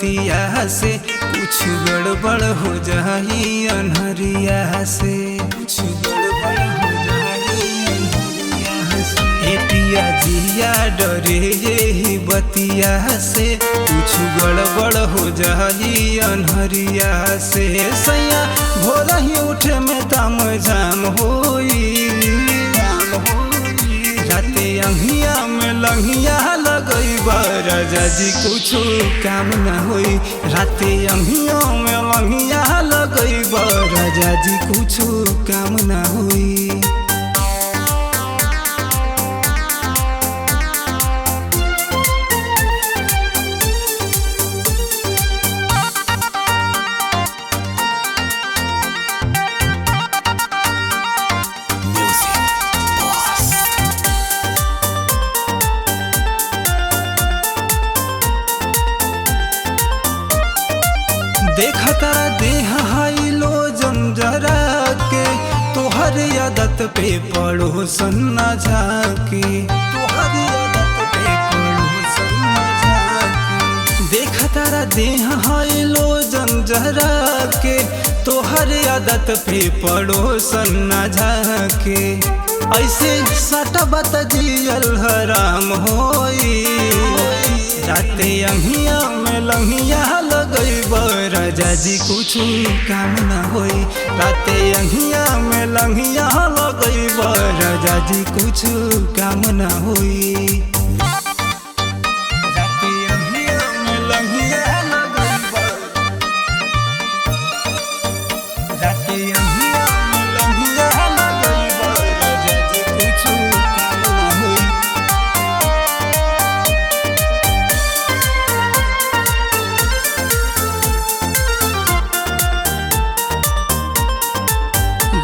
बतिया से कुछ गड़बड़ हो जाई अनहरिया से, कुछ गड़बड़ हो जाई अनहरिया से। ए पिया जिया डरे यही बतिया से कुछ गड़बड़ हो जाई अनहरिया से। सैया भोर ही उठे में ताम जाम होई, राते अंगिया में लंगिया लगैबा राजा जी कुछ काम न होई। राते अंगिया में लंगिया लगैबा राजा जी कुछ काम न होई। देखता देह हाई लो जंजरा के तोहर आदत पे पड़ोसन न झाके, तोहर आदत पे पड़ोसन न झाके। देखता देह हाई लो जंजरा के तोहर आदत पे पड़ोसन न झाके। ऐसे सटा बत जियल हराम होई, राते अंगिया में लंगिया लगैबा राजा जी कुछ काम न होई। राते अंगिया में लंगिया लगैबा राजा जी कुछ काम न होई। राते अंगिया में लंगिया लगैबा, राते अंगिया में लंगिया लगैबा राजा जी कुछ काम न होई।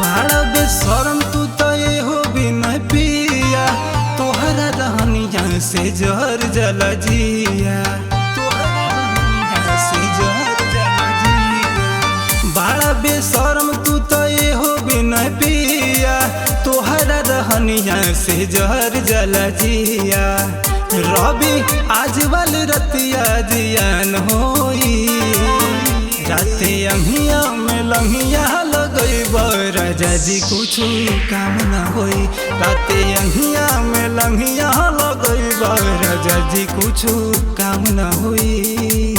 भाड़ा बेशरम तू तो ये हो बिना पिया, तोहरा रहनिया से जहर जल जिया, तोहरा रहनिया से जहर जल जिया। भाड़ा बेशरम तू तो ये हो बिना पिया, तोहरा रहनिया से जहर जल जिया। रवि आज वाली रतिया जियान होई, राते अंगिया में लंगिया लगैबा राजा जी कुछ काम न होई। राते अंगिया में लंगिया लगैबा राजा जी कुछ काम न होई।